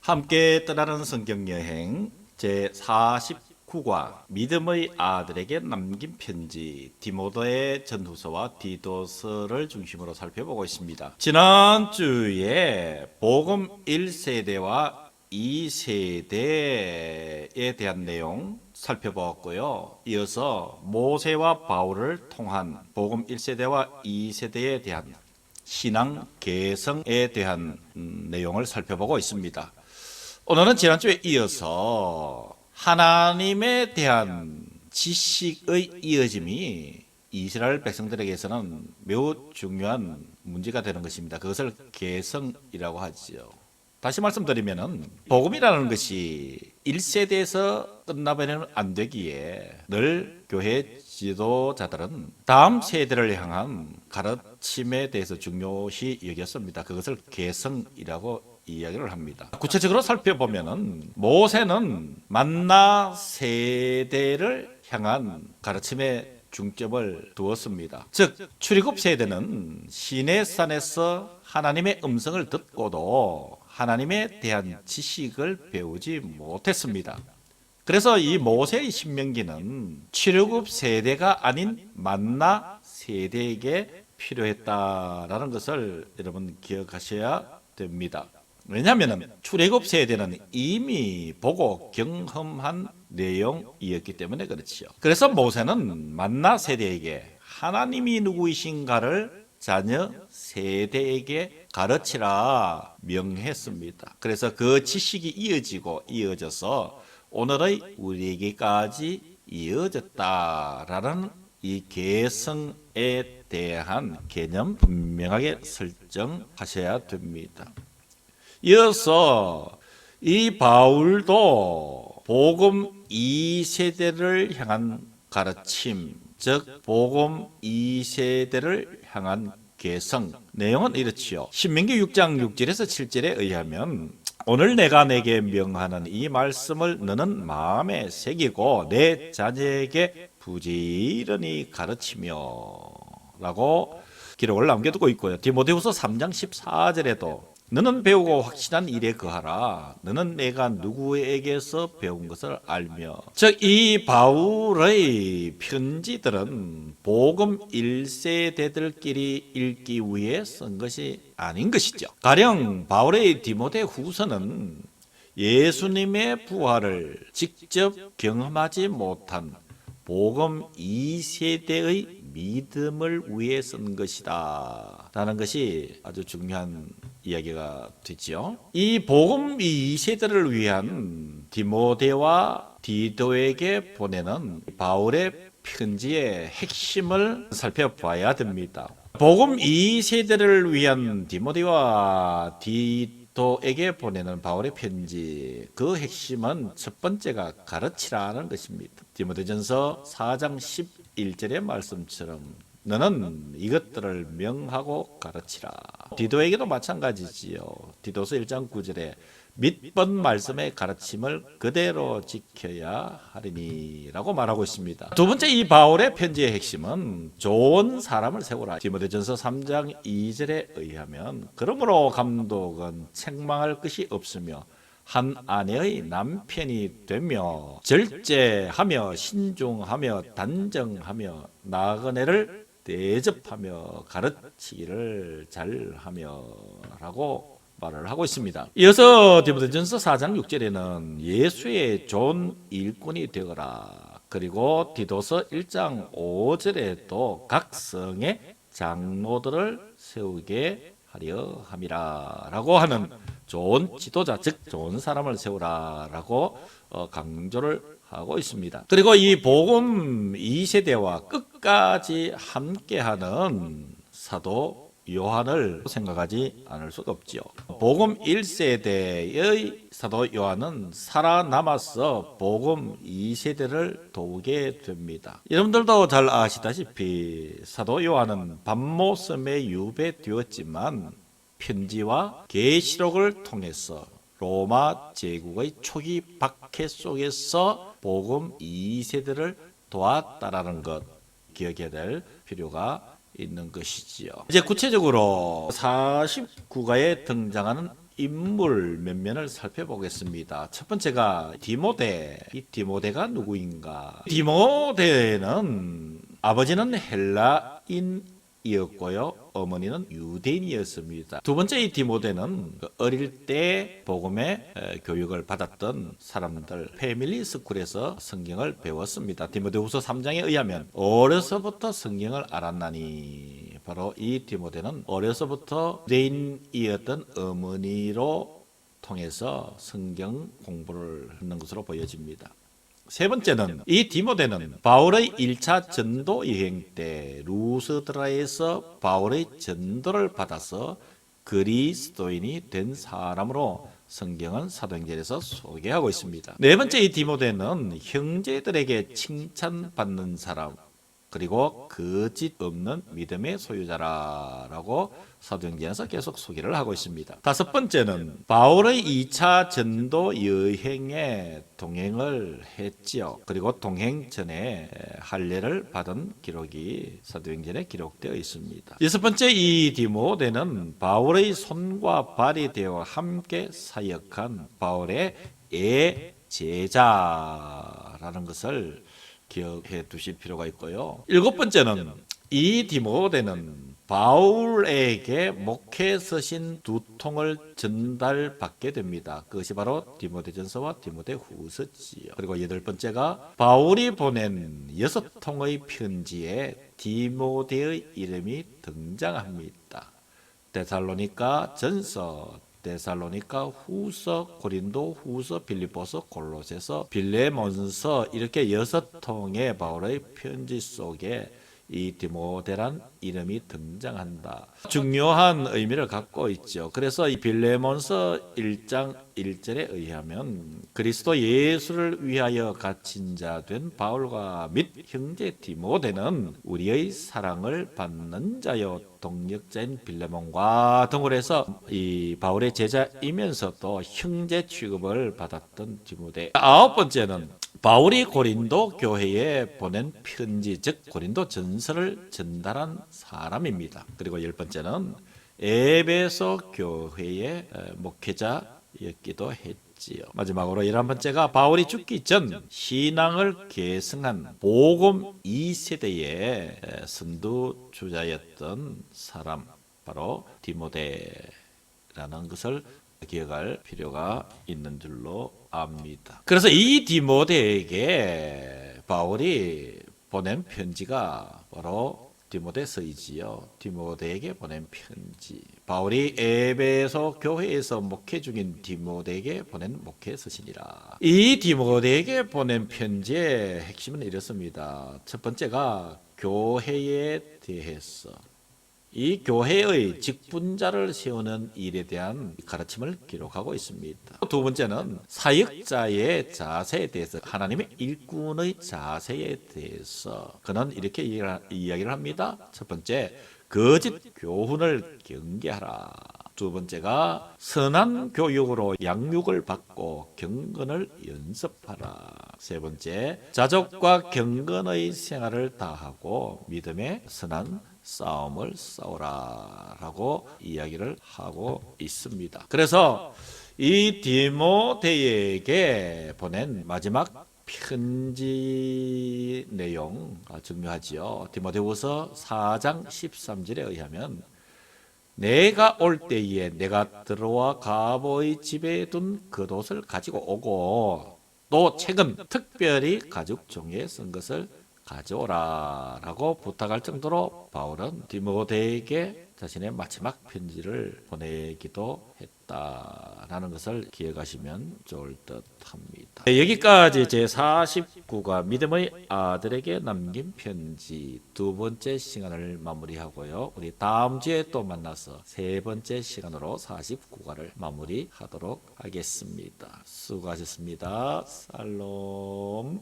함께 떠나는 성경여행 제49과 믿음의 아들에게 남긴 편지 디모데의 전후서와 디도서를 중심으로 살펴보고 있습니다. 지난주에 복음 1세대와 2세대에 대한 내용 살펴보았고요. 이어서 모세와 바울을 통한 복음 1세대와 2세대에 대한 신앙 개성에 대한 내용을 살펴보고 있습니다. 오늘은 지난주에 이어서 하나님에 대한 지식의 이어짐이 이스라엘 백성들에게서는 매우 중요한 문제가 되는 것입니다. 그것을 개성이라고 하지요. 다시 말씀드리면은 복음이라는 것이 1세대에서 끝나버리면 안 되기에 늘 교회 지도자들은 다음 세대를 향한 가르침에 대해서 중요시 여겼습니다. 그것을 개성이라고 이야기를 합니다. 구체적으로 살펴보면은 모세는 만나 세대를 향한 가르침에 중점을 두었습니다. 즉 출애굽 세대는 시내산에서 하나님의 음성을 듣고도 하나님에 대한 지식을 배우지 못했습니다. 그래서 이 모세의 신명기는 출애굽 세대가 아닌 만나 세대에게 필요했다라는 것을 여러분 기억하셔야 됩니다. 왜냐하면 출애굽 세대는 이미 보고 경험한 내용이었기 때문에 그렇지요. 그래서 모세는 만나 세대에게 하나님이 누구이신가를 자녀 세대에게 가르치라 명했습니다. 그래서 그 지식이 이어져서 오늘의 우리에게까지 이어졌다라는 이 개성에 대한 개념 분명하게 설정하셔야 됩니다. 이어서 이 바울도 복음 2세대를 향한 가르침, 즉 복음 2세대를 향한 개성, 내용은 이렇지요. 신명기 6장 6절에서 7절에 의하면 오늘 내가 내게 명하는 이 말씀을 너는 마음에 새기고 내 자녀에게 부지런히 가르치며 라고 기록을 남겨두고 있고요. 디모데후서 3장 14절에도 너는 배우고 확신한 일에 거하라. 너는 내가 누구에게서 배운 것을 알며. 즉 이 바울의 편지들은 복음 1세대들끼리 읽기 위해 쓴 것이 아닌 것이죠. 가령 바울의 디모데 후서는 예수님의 부활을 직접 경험하지 못한 복음 2세대의 믿음을 위해 쓴 것이다 라는 것이 아주 중요한 이야기가 되지요. 이 복음 2세대를 위한 디모데와 디도에게 보내는 바울의 편지의 핵심을 살펴봐야 됩니다. 복음 2세대를 위한 디모데와 디도에게 보내는 바울의 편지, 그 핵심은 첫 번째가 가르치라는 것입니다. 디모데전서 4장 11절의 말씀처럼 너는 이것들을 명하고 가르치라. 디도에게도 마찬가지지요. 디도서 1장 9절에 믿번 말씀의 가르침을 그대로 지켜야 하리니 라고 말하고 있습니다. 두 번째 이 바울의 편지의 핵심은 좋은 사람을 세우라. 디모데전서 3장 2절에 의하면 그러므로 감독은 책망할 것이 없으며 한 아내의 남편이 되며 절제하며 신중하며 단정하며 나그네를 대접하며 가르치기를 잘하며 라고 말을 하고 있습니다. 이어서 디모데전서 4장 6절에는 예수의 좋은 일꾼이 되어라. 그리고 디도서 1장 5절에도 각 성의 장로들을 세우게 하려 함이라 라고 하는 좋은 지도자, 즉 좋은 사람을 세우라 라고 강조를 하고 있습니다. 그리고 이 복음 2세대와 끝까지 함께하는 사도 요한을 생각하지 않을 수가 없지요. 복음 1세대의 사도 요한은 살아남아서 복음 2세대를 도우게 됩니다. 여러분들도 잘 아시다시피 사도 요한은 밤모섬에 유배되었지만 편지와 계시록을 통해서 로마 제국의 초기 박해 속에서 복음 2세대를 도왔다라는 것 기억해야 될 필요가 있는 것이지요. 이제 구체적으로 49가에 등장하는 인물 몇 면을 살펴보겠습니다. 첫 번째가 디모데. 이 디모데가 누구인가? 디모데는 아버지는 헬라인이었고요. 어머니는 유대인이었습니다. 두 번째 이 디모데는 어릴 때 복음의 교육을 받았던 사람들 패밀리 스쿨에서 성경을 배웠습니다. 디모데후서 3장에 의하면 어려서부터 성경을 알았나니 바로 이 디모데는 어려서부터 유대인이었던 어머니로 통해서 성경 공부를 하는 것으로 보여집니다. 세 번째는 이 디모데는 바울의 1차 전도 여행 때 루스드라에서 바울의 전도를 받아서 그리스도인이 된 사람으로 성경은 사도행전에서 소개하고 있습니다. 네 번째 이 디모데는 형제들에게 칭찬받는 사람 그리고 거짓 없는 믿음의 소유자라고 사도행전에서 계속 소개를 하고 있습니다. 다섯 번째는 바울의 2차 전도 여행에 동행을 했지요. 그리고 동행 전에 할례를 받은 기록이 사도행전에 기록되어 있습니다. 여섯 번째 이 디모데는 바울의 손과 발이 되어 함께 사역한 바울의 제자라는 것을 기억해 두실 필요가 있고요. 일곱 번째는 이 디모데는 바울에게 목회 서신 두 통을 전달받게 됩니다. 그것이 바로 디모데전서와 디모데후서지요. 그리고 여덟 번째가 바울이 보낸 6통의 편지에 디모데의 이름이 등장합니다. 데살로니가 전서, 데살로니가 후서, 고린도 후서, 빌립보서, 골로새서, 빌레몬서 이렇게 6통의 바울의 편지 속에 이 디모데란 이름이 등장한다. 중요한 의미를 갖고 있죠. 그래서 이 빌레몬서 1장 1절에 의하면 그리스도 예수를 위하여 갇힌 자 된 바울과 및 형제 디모데는 우리의 사랑을 받는 자요 동역자인 빌레몬과 등을 해서 이 바울의 제자이면서도 형제 취급을 받았던 디모데. 아홉 번째는 바울이 고린도 교회에 보낸 편지, 즉 고린도 전서를 전달한 사람입니다. 그리고 열 번째는 에베소 교회의 목회자였기도 했지요. 마지막으로 11번째가 바울이 죽기 전 신앙을 계승한 복음 2세대의 선두주자였던 사람, 바로 디모데라는 것을 기억할 필요가 있는 줄로 압니다. 그래서 이 디모데에게 바울이 보낸 편지가 바로 디모데서이지요. 디모데에게 보낸 편지. 바울이 에베소 교회에서 목회 중인 디모데에게 보낸 목회 서신이라. 이 디모데에게 보낸 편지의 핵심은 이렇습니다. 첫 번째가 교회에 대해서 이 교회의 직분자를 세우는 일에 대한 가르침을 기록하고 있습니다. 두 번째는 사역자의 자세에 대해서, 하나님의 일꾼의 자세에 대해서 그는 이렇게 이야기를 합니다. 첫 번째, 거짓 교훈을 경계하라. 두 번째가 선한 교육으로 양육을 받고 경건을 연습하라. 세 번째, 자족과 경건의 생활을 다하고 믿음의 선한 싸움을 싸우라라고 이야기를 하고 있습니다. 그래서 이 디모데에게 보낸 마지막 편지 내용 중요하지요. 디모데후서 4장 13절에 의하면 내가 올 때에 내가 들어와 가보의 집에 둔 겉옷을 가지고 오고 또 책은 특별히 가죽 종이에 쓴 것을 가져오라라고 부탁할 정도로 바울은 디모데에게 자신의 마지막 편지를 보내기도 했다라는 것을 기억하시면 좋을 듯합니다. 여기까지 제49가 믿음의 아들에게 남긴 편지 두 번째 시간을 마무리하고요. 우리 다음 주에 또 만나서 세 번째 시간으로 49가를 마무리하도록 하겠습니다. 수고하셨습니다. 살롬.